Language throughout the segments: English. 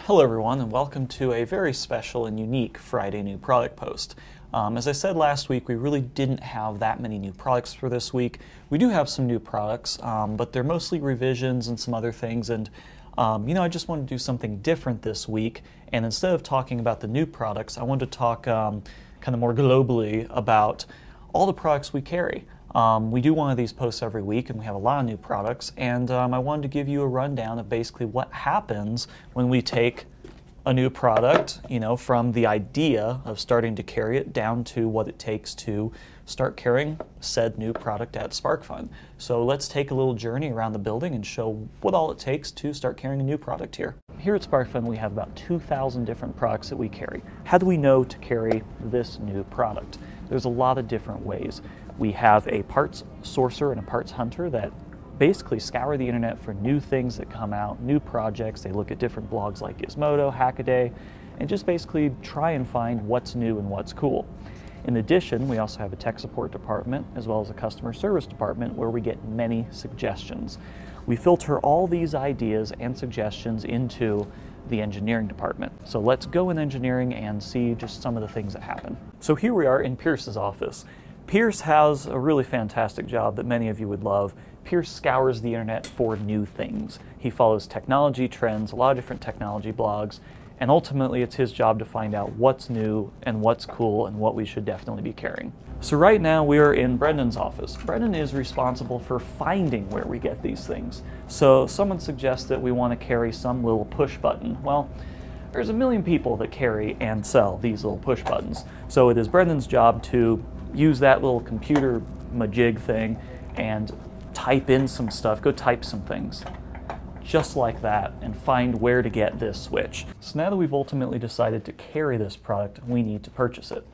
Hello everyone, and welcome to a very special and unique Friday new product post. As I said last week, we really didn't have that many new products for this week. We do have some new products, but they're mostly revisions and some other things, and I just wanted to do something different this week, and instead of talking about the new products, I wanted to talk kind of more globally about all the products we carry. We do one of these posts every week, and we have a lot of new products, and I wanted to give you a rundown of basically what happens when we take a new product, from the idea of starting to carry it down to what it takes to start carrying said new product at SparkFun. So let's take a little journey around the building and show what all it takes to start carrying a new product here. Here at SparkFun, we have about 2,000 different products that we carry. How do we know to carry this new product? There's a lot of different ways. We have a parts sourcer and a parts hunter that basically scour the internet for new things that come out, new projects. They look at different blogs like Gizmodo, Hackaday, and just basically try and find what's new and what's cool. In addition, we also have a tech support department as well as a customer service department where we get many suggestions. We filter all these ideas and suggestions into the engineering department. So let's go in engineering and see just some of the things that happen. So here we are in Pierce's office. Pierce has a really fantastic job that many of you would love. Pierce scours the internet for new things. He follows technology trends, a lot of different technology blogs, and ultimately it's his job to find out what's new and what's cool and what we should definitely be carrying. So right now we are in Brendan's office. Brendan is responsible for finding where we get these things. So someone suggests that we want to carry some little push button. Well, there's a million people that carry and sell these little push buttons. So it is Brendan's job to use that little computer majig thing and type in some stuff, go type some things, just like that, and find where to get this switch. So now that we've ultimately decided to carry this product, we need to purchase it.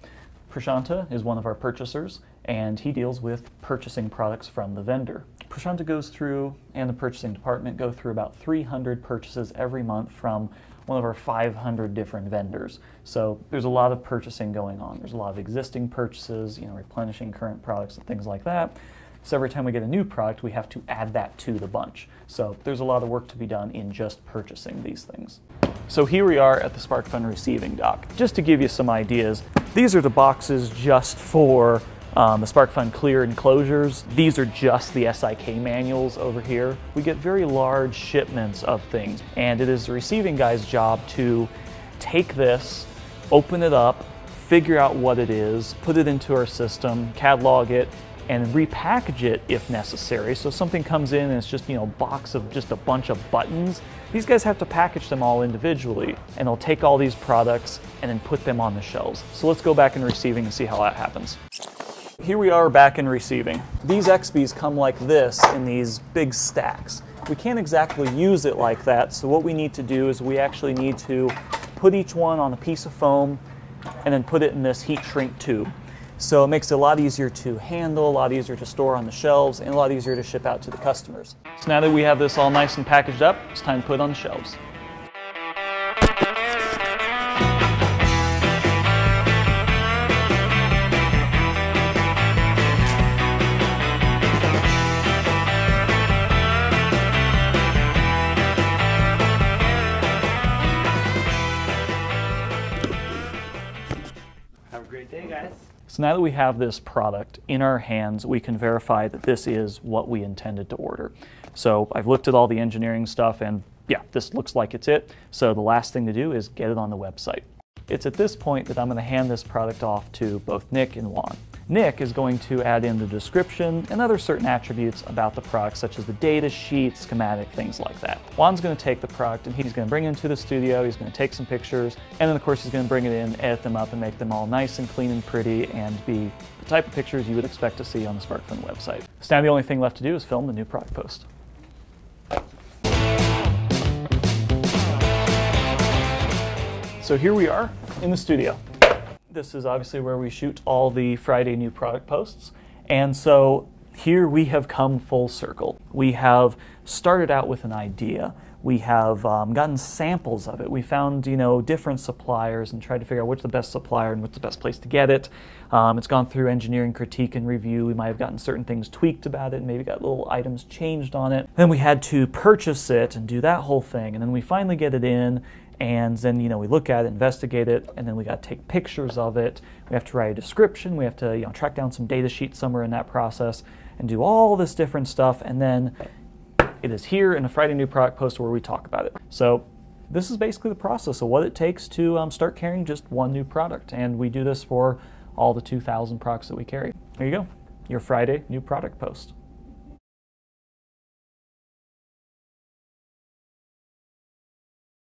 Prashanta is one of our purchasers, and he deals with purchasing products from the vendor. Prashanta goes through, and the purchasing department go through about 300 purchases every month from one of our 500 different vendors. So there's a lot of purchasing going on. There's a lot of existing purchases, replenishing current products and things like that. So every time we get a new product, we have to add that to the bunch. So there's a lot of work to be done in just purchasing these things. So here we are at the SparkFun receiving dock. Just to give you some ideas, these are the boxes just for the SparkFun clear enclosures. These are just the SIK manuals over here. We get very large shipments of things, and it is the receiving guy's job to take this, open it up, figure out what it is, put it into our system, catalog it, and repackage it if necessary. So something comes in and it's just a box of just a bunch of buttons. These guys have to package them all individually, and they'll take all these products and then put them on the shelves. So let's go back in receiving and see how that happens. Here we are back in receiving. These XBs come like this in these big stacks. We can't exactly use it like that, so what we need to do is we actually need to put each one on a piece of foam and then put it in this heat shrink tube. So it makes it a lot easier to handle, a lot easier to store on the shelves, and a lot easier to ship out to the customers. So now that we have this all nice and packaged up, it's time to put it on the shelves. Have a great day, guys. So now that we have this product in our hands, we can verify that this is what we intended to order. So I've looked at all the engineering stuff, and yeah, this looks like it's it. So the last thing to do is get it on the website. It's at this point that I'm going to hand this product off to both Nick and Juan. Nick is going to add in the description and other certain attributes about the product, such as the data sheet, schematic, things like that. Juan's going to take the product and he's going to bring it into the studio, he's going to take some pictures, and then of course he's going to bring it in, edit them up, and make them all nice and clean and pretty, and be the type of pictures you would expect to see on the SparkFun website. So now the only thing left to do is film the new product post. So here we are in the studio. This is obviously where we shoot all the Friday new product posts. And so here we have come full circle. We have started out with an idea. We have gotten samples of it. We found, different suppliers and tried to figure out what's the best supplier and what's the best place to get it. It's gone through engineering critique and review. We might have gotten certain things tweaked about it and maybe got little items changed on it. Then we had to purchase it and do that whole thing. And then we finally get it in, and then we look at it, investigate it, and then we got to take pictures of it. We have to write a description. We have to track down some data sheets somewhere in that process and do all this different stuff, and then it is here in a Friday New Product post where we talk about it. So this is basically the process of what it takes to start carrying just one new product, and we do this for all the 2,000 products that we carry. There you go, your Friday New Product post.